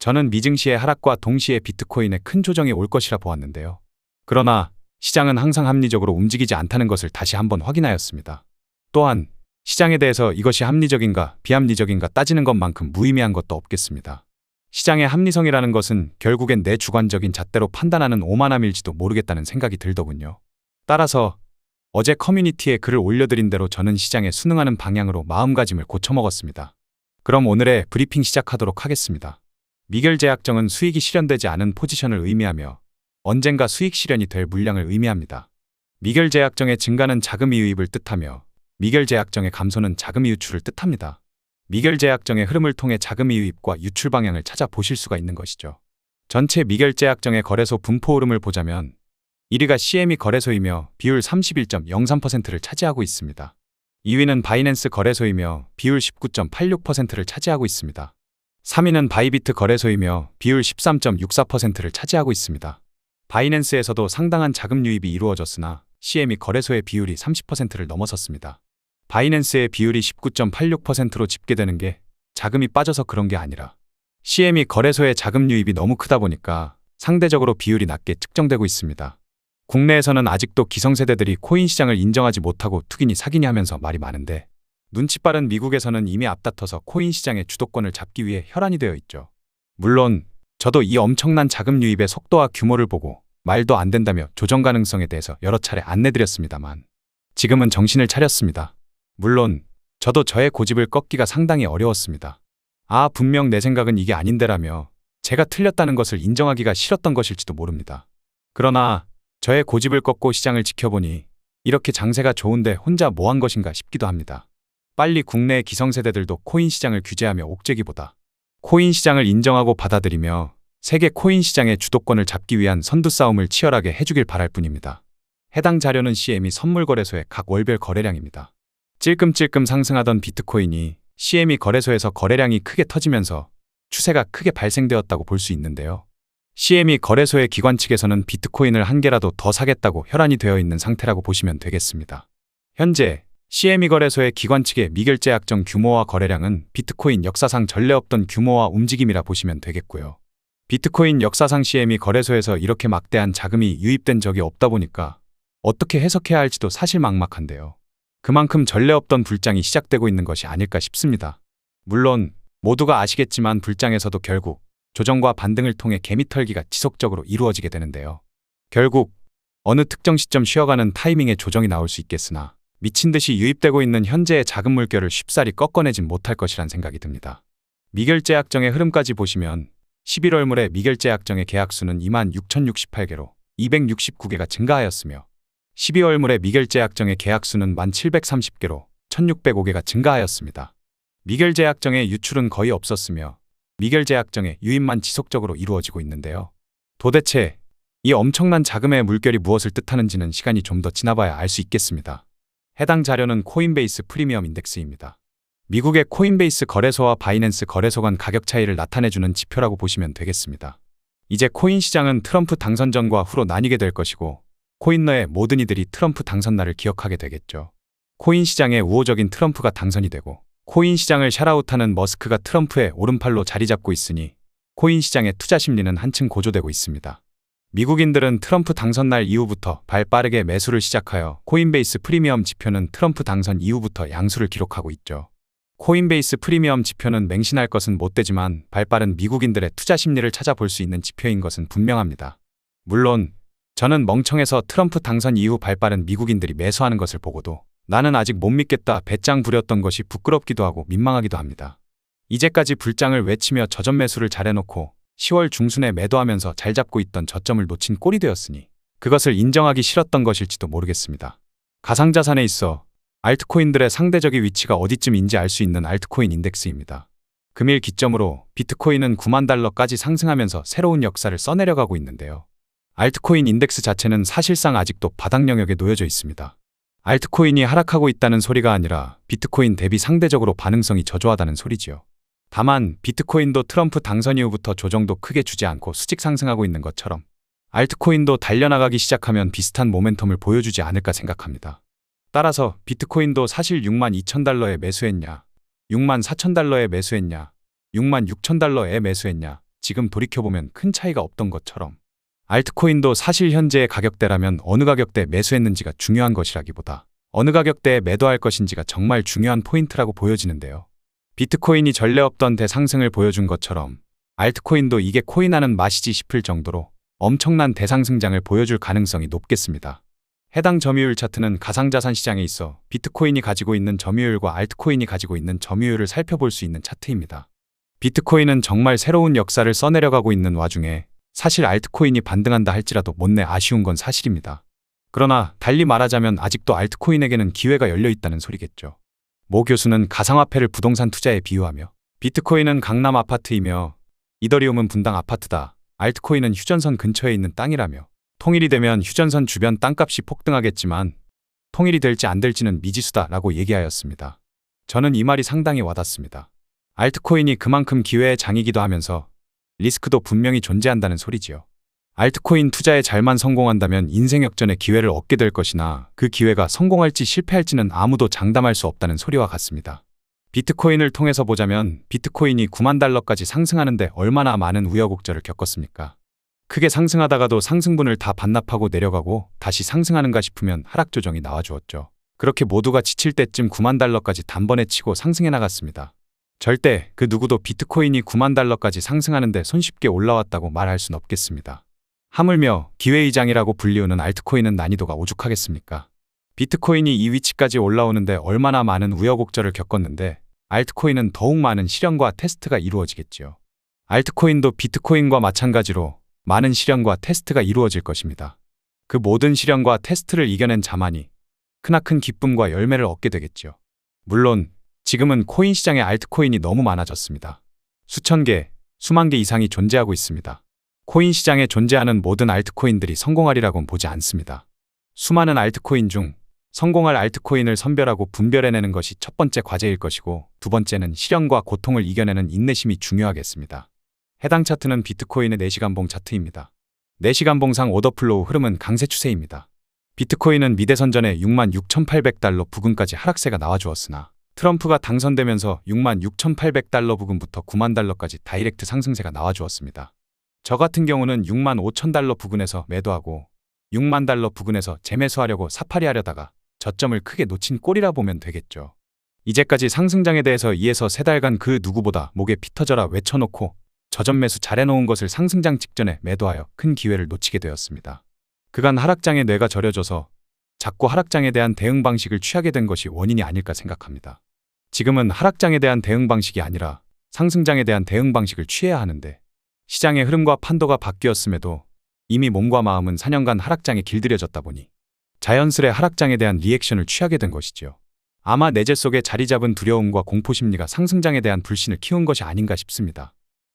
저는 미증시의 하락과 동시에 비트코인의 큰 조정이 올 것이라 보았는데요. 그러나 시장은 항상 합리적으로 움직이지 않다는 것을 다시 한번 확인하였습니다. 또한 시장에 대해서 이것이 합리적인가 비합리적인가 따지는 것만큼 무의미한 것도 없겠습니다. 시장의 합리성이라는 것은 결국엔 내 주관적인 잣대로 판단하는 오만함일지도 모르겠다는 생각이 들더군요. 따라서 어제 커뮤니티에 글을 올려드린 대로 저는 시장에 순응하는 방향으로 마음가짐을 고쳐먹었습니다. 그럼 오늘의 브리핑 시작하도록 하겠습니다. 미결제약정은 수익이 실현되지 않은 포지션을 의미하며 언젠가 수익 실현이 될 물량을 의미합니다. 미결제약정의 증가는 자금이 유입을 뜻하며 미결제약정의 감소는 자금이 유출을 뜻합니다. 미결제약정의 흐름을 통해 자금이 유입과 유출 방향을 찾아보실 수가 있는 것이죠. 전체 미결제약정의 거래소 분포 흐름을 보자면 1위가 CME 거래소이며 비율 31.03%를 차지하고 있습니다. 2위는 바이낸스 거래소이며 비율 19.86%를 차지하고 있습니다. 3위는 바이비트 거래소이며 비율 13.64%를 차지하고 있습니다. 바이낸스에서도 상당한 자금 유입이 이루어졌으나 CME 거래소의 비율이 30%를 넘어섰습니다. 바이낸스의 비율이 19.86%로 집계되는 게 자금이 빠져서 그런 게 아니라 CME 거래소의 자금 유입이 너무 크다 보니까 상대적으로 비율이 낮게 측정되고 있습니다. 국내에서는 아직도 기성세대들이 코인 시장을 인정하지 못하고 투기니 사기니 하면서 말이 많은데 눈치 빠른 미국에서는 이미 앞다퉈서 코인 시장의 주도권을 잡기 위해 혈안이 되어 있죠. 물론 저도 이 엄청난 자금 유입의 속도와 규모를 보고 말도 안 된다며 조정 가능성에 대해서 여러 차례 안내드렸습니다만 지금은 정신을 차렸습니다. 물론 저도 저의 고집을 꺾기가 상당히 어려웠습니다. 분명 내 생각은 이게 아닌데라며 제가 틀렸다는 것을 인정하기가 싫었던 것일지도 모릅니다. 그러나 저의 고집을 꺾고 시장을 지켜보니 이렇게 장세가 좋은데 혼자 뭐 한 것인가 싶기도 합니다. 빨리 국내의 기성세대들도 코인 시장을 규제하며 옥죄기보다 코인 시장을 인정하고 받아들이며 세계 코인 시장의 주도권을 잡기 위한 선두 싸움을 치열하게 해주길 바랄 뿐입니다. 해당 자료는 CME 선물거래소의 각 월별 거래량입니다. 찔끔찔끔 상승하던 비트코인이 CME 거래소에서 거래량이 크게 터지면서 추세가 크게 발생되었다고 볼 수 있는데요. CME 거래소의 기관 측에서는 비트코인을 한 개라도 더 사겠다고 혈안이 되어 있는 상태라고 보시면 되겠습니다. 현재 CME 거래소의 기관 측의 미결제약정 규모와 거래량은 비트코인 역사상 전례 없던 규모와 움직임이라 보시면 되겠고요. 비트코인 역사상 CME 거래소에서 이렇게 막대한 자금이 유입된 적이 없다 보니까 어떻게 해석해야 할지도 사실 막막한데요. 그만큼 전례 없던 불장이 시작되고 있는 것이 아닐까 싶습니다. 물론 모두가 아시겠지만 불장에서도 결국 조정과 반등을 통해 개미털기가 지속적으로 이루어지게 되는데요. 결국 어느 특정 시점 쉬어가는 타이밍에 조정이 나올 수 있겠으나 미친듯이 유입되고 있는 현재의 자금 물결을 쉽사리 꺾어내진 못할 것이란 생각이 듭니다. 미결제약정의 흐름까지 보시면 11월 물의 미결제약정의 계약수는 26,068개로 269개가 증가하였으며 12월 물의 미결제약정의 계약수는 1,730개로 1,605개가 증가하였습니다. 미결제약정의 유출은 거의 없었으며 미결제약정의 유입만 지속적으로 이루어지고 있는데요. 도대체 이 엄청난 자금의 물결이 무엇을 뜻하는지는 시간이 좀 더 지나봐야 알 수 있겠습니다. 해당 자료는 코인베이스 프리미엄 인덱스입니다. 미국의 코인베이스 거래소와 바이낸스 거래소 간 가격 차이를 나타내주는 지표라고 보시면 되겠습니다. 이제 코인 시장은 트럼프 당선 전과 후로 나뉘게 될 것이고 코인러의 모든 이들이 트럼프 당선날을 기억하게 되겠죠. 코인 시장에 우호적인 트럼프가 당선이 되고 코인 시장을 샤라웃하는 머스크가 트럼프의 오른팔로 자리 잡고 있으니 코인 시장의 투자 심리는 한층 고조되고 있습니다. 미국인들은 트럼프 당선날 이후부터 발빠르게 매수를 시작하여 코인베이스 프리미엄 지표는 트럼프 당선 이후부터 양수를 기록하고 있죠. 코인베이스 프리미엄 지표는 맹신할 것은 못되지만 발빠른 미국인들의 투자 심리를 찾아볼 수 있는 지표인 것은 분명합니다. 물론 저는 멍청해서 트럼프 당선 이후 발빠른 미국인들이 매수하는 것을 보고도 나는 아직 못 믿겠다 배짱 부렸던 것이 부끄럽기도 하고 민망하기도 합니다. 이제까지 불장을 외치며 저점 매수를 잘해놓고 10월 중순에 매도하면서 잘 잡고 있던 저점을 놓친 꼴이 되었으니 그것을 인정하기 싫었던 것일지도 모르겠습니다. 가상자산에 있어 알트코인들의 상대적인 위치가 어디쯤인지 알 수 있는 알트코인 인덱스입니다. 금일 기점으로 비트코인은 9만 달러까지 상승하면서 새로운 역사를 써내려가고 있는데요. 알트코인 인덱스 자체는 사실상 아직도 바닥 영역에 놓여져 있습니다. 알트코인이 하락하고 있다는 소리가 아니라 비트코인 대비 상대적으로 반응성이 저조하다는 소리지요. 다만 비트코인도 트럼프 당선 이후부터 조정도 크게 주지 않고 수직 상승하고 있는 것처럼 알트코인도 달려나가기 시작하면 비슷한 모멘텀을 보여주지 않을까 생각합니다. 따라서 비트코인도 사실 62,000달러에 매수했냐, 64,000달러에 매수했냐, 66,000달러에 매수했냐, 지금 돌이켜보면 큰 차이가 없던 것처럼 알트코인도 사실 현재의 가격대라면 어느 가격대에 매수했는지가 중요한 것이라기보다 어느 가격대에 매도할 것인지가 정말 중요한 포인트라고 보여지는데요. 비트코인이 전례 없던 대상승을 보여준 것처럼 알트코인도 이게 코인하는 맛이지 싶을 정도로 엄청난 대상승장을 보여줄 가능성이 높겠습니다. 해당 점유율 차트는 가상자산 시장에 있어 비트코인이 가지고 있는 점유율과 알트코인이 가지고 있는 점유율을 살펴볼 수 있는 차트입니다. 비트코인은 정말 새로운 역사를 써내려가고 있는 와중에 사실 알트코인이 반등한다 할지라도 못내 아쉬운 건 사실입니다. 그러나 달리 말하자면 아직도 알트코인에게는 기회가 열려 있다는 소리겠죠. 모 교수는 가상화폐를 부동산 투자에 비유하며 비트코인은 강남 아파트이며 이더리움은 분당 아파트다. 알트코인은 휴전선 근처에 있는 땅이라며 통일이 되면 휴전선 주변 땅값이 폭등하겠지만 통일이 될지 안 될지는 미지수다 라고 얘기하였습니다. 저는 이 말이 상당히 와닿습니다. 알트코인이 그만큼 기회의 장이기도 하면서 리스크도 분명히 존재한다는 소리지요. 알트코인 투자에 잘만 성공한다면 인생 역전의 기회를 얻게 될 것이나 그 기회가 성공할지 실패할지는 아무도 장담할 수 없다는 소리와 같습니다. 비트코인을 통해서 보자면 비트코인이 9만 달러까지 상승하는데 얼마나 많은 우여곡절을 겪었습니까? 크게 상승하다가도 상승분을 다 반납하고 내려가고 다시 상승하는가 싶으면 하락 조정이 나와주었죠. 그렇게 모두가 지칠 때쯤 9만 달러까지 단번에 치고 상승해 나갔습니다. 절대 그 누구도 비트코인이 9만 달러까지 상승하는데 손쉽게 올라왔다고 말할 순 없겠습니다. 하물며 기회의 장이라고 불리우는 알트코인은 난이도가 오죽하겠습니까? 비트코인이 이 위치까지 올라오는데 얼마나 많은 우여곡절을 겪었는데 알트코인은 더욱 많은 실현과 테스트가 이루어지겠지요. 알트코인도 비트코인과 마찬가지로 많은 실현과 테스트가 이루어질 것입니다. 그 모든 실현과 테스트를 이겨낸 자만이 크나큰 기쁨과 열매를 얻게 되겠지요. 물론 지금은 코인 시장에 알트코인이 너무 많아졌습니다. 수천 개, 수만 개 이상이 존재하고 있습니다. 코인 시장에 존재하는 모든 알트코인들이 성공하리라고는 보지 않습니다. 수많은 알트코인 중 성공할 알트코인을 선별하고 분별해내는 것이 첫 번째 과제일 것이고 두 번째는 실현과 고통을 이겨내는 인내심이 중요하겠습니다. 해당 차트는 비트코인의 4시간 봉 차트입니다. 4시간 봉상 오더플로우 흐름은 강세 추세입니다. 비트코인은 미대선 전에 66,800달러 부근까지 하락세가 나와주었으나 트럼프가 당선되면서 66,800달러 부근부터 9만 달러까지 다이렉트 상승세가 나와주었습니다. 저 같은 경우는 65,000달러 부근에서 매도하고 6만 달러 부근에서 재매수하려고 사파리 하려다가 저점을 크게 놓친 꼴이라 보면 되겠죠. 이제까지 상승장에 대해서 2에서 3달간 그 누구보다 목에 피 터져라 외쳐놓고 저점 매수 잘해놓은 것을 상승장 직전에 매도하여 큰 기회를 놓치게 되었습니다. 그간 하락장에 뇌가 저려져서 자꾸 하락장에 대한 대응 방식을 취하게 된 것이 원인이 아닐까 생각합니다. 지금은 하락장에 대한 대응 방식이 아니라 상승장에 대한 대응 방식을 취해야 하는데 시장의 흐름과 판도가 바뀌었음에도 이미 몸과 마음은 4년간 하락장에 길들여졌다 보니 자연스레 하락장에 대한 리액션을 취하게 된 것이지요. 아마 내재 속에 자리 잡은 두려움과 공포심리가 상승장에 대한 불신을 키운 것이 아닌가 싶습니다.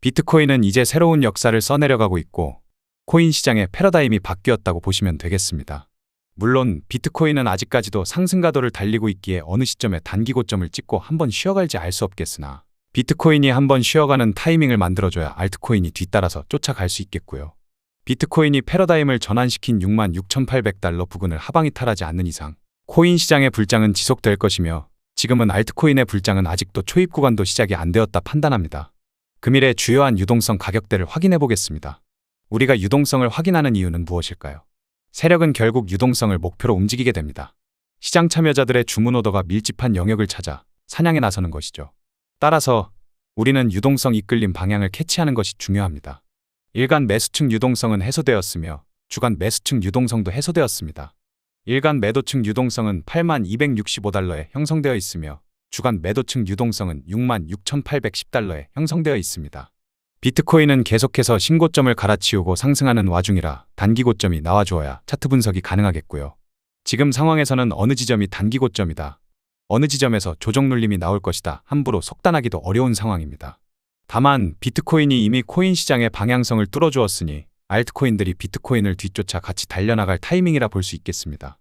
비트코인은 이제 새로운 역사를 써내려가고 있고 코인 시장의 패러다임이 바뀌었다고 보시면 되겠습니다. 물론 비트코인은 아직까지도 상승가도를 달리고 있기에 어느 시점에 단기 고점을 찍고 한번 쉬어갈지 알 수 없겠으나 비트코인이 한번 쉬어가는 타이밍을 만들어줘야 알트코인이 뒤따라서 쫓아갈 수 있겠고요. 비트코인이 패러다임을 전환시킨 66,800달러 부근을 하방 이탈하지 않는 이상 코인 시장의 불장은 지속될 것이며 지금은 알트코인의 불장은 아직도 초입 구간도 시작이 안 되었다 판단합니다. 금일의 주요한 유동성 가격대를 확인해 보겠습니다. 우리가 유동성을 확인하는 이유는 무엇일까요? 세력은 결국 유동성을 목표로 움직이게 됩니다. 시장 참여자들의 주문 오더가 밀집한 영역을 찾아 사냥에 나서는 것이죠. 따라서 우리는 유동성 이끌림 방향을 캐치하는 것이 중요합니다. 일간 매수층 유동성은 해소되었으며 주간 매수층 유동성도 해소되었습니다. 일간 매도층 유동성은 8265달러에 형성되어 있으며 주간 매도층 유동성은 66,810달러에 형성되어 있습니다. 비트코인은 계속해서 신고점을 갈아치우고 상승하는 와중이라 단기 고점이 나와주어야 차트 분석이 가능하겠고요. 지금 상황에서는 어느 지점이 단기 고점이다, 어느 지점에서 조정 눌림이 나올 것이다 함부로 속단하기도 어려운 상황입니다. 다만 비트코인이 이미 코인 시장의 방향성을 뚫어주었으니 알트코인들이 비트코인을 뒤쫓아 같이 달려나갈 타이밍이라 볼 수 있겠습니다.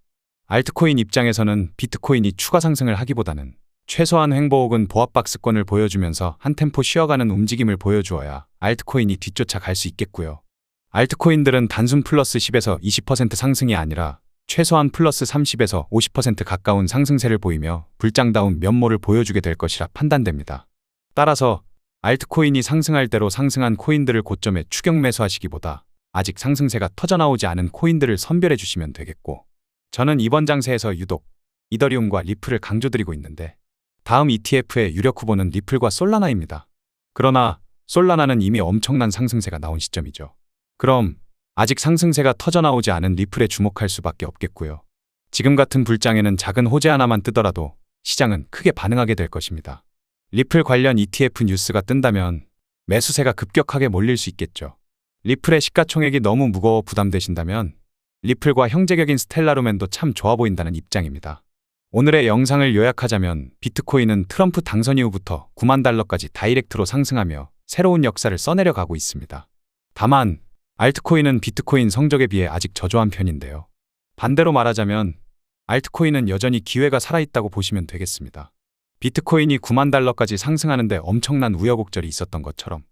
알트코인 입장에서는 비트코인이 추가 상승을 하기보다는 최소한 횡보 혹은 보합박스권을 보여주면서 한 템포 쉬어가는 움직임을 보여주어야 알트코인이 뒤쫓아 갈 수 있겠고요. 알트코인들은 단순 플러스 10에서 20% 상승이 아니라 최소한 플러스 30에서 50% 가까운 상승세를 보이며 불장다운 면모를 보여주게 될 것이라 판단됩니다. 따라서 알트코인이 상승할 대로 상승한 코인들을 고점에 추격 매수하시기보다 아직 상승세가 터져나오지 않은 코인들을 선별해 주시면 되겠고, 저는 이번 장세에서 유독 이더리움과 리플을 강조드리고 있는데, 다음 ETF의 유력 후보는 리플과 솔라나입니다. 그러나 솔라나는 이미 엄청난 상승세가 나온 시점이죠. 그럼 아직 상승세가 터져나오지 않은 리플에 주목할 수밖에 없겠고요. 지금 같은 불장에는 작은 호재 하나만 뜨더라도 시장은 크게 반응하게 될 것입니다. 리플 관련 ETF 뉴스가 뜬다면 매수세가 급격하게 몰릴 수 있겠죠. 리플의 시가총액이 너무 무거워 부담되신다면 리플과 형제격인 스텔라루멘도 참 좋아 보인다는 입장입니다. 오늘의 영상을 요약하자면 비트코인은 트럼프 당선 이후부터 9만 달러까지 다이렉트로 상승하며 새로운 역사를 써내려 가고 있습니다. 다만 알트코인은 비트코인 성적에 비해 아직 저조한 편인데요. 반대로 말하자면 알트코인은 여전히 기회가 살아있다고 보시면 되겠습니다. 비트코인이 9만 달러까지 상승하는데 엄청난 우여곡절이 있었던 것처럼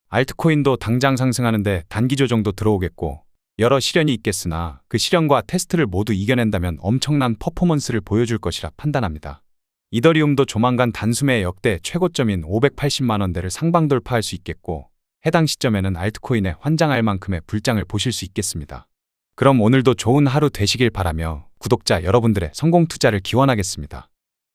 알트코인도 당장 상승하는데 단기 조정도 들어오겠고 여러 시련이 있겠으나 그 시련과 테스트를 모두 이겨낸다면 엄청난 퍼포먼스를 보여줄 것이라 판단합니다. 이더리움도 조만간 단숨에 역대 최고점인 580만 원대를 상방 돌파할 수 있겠고, 해당 시점에는 알트코인에 환장할 만큼의 불장을 보실 수 있겠습니다. 그럼 오늘도 좋은 하루 되시길 바라며 구독자 여러분들의 성공 투자를 기원하겠습니다.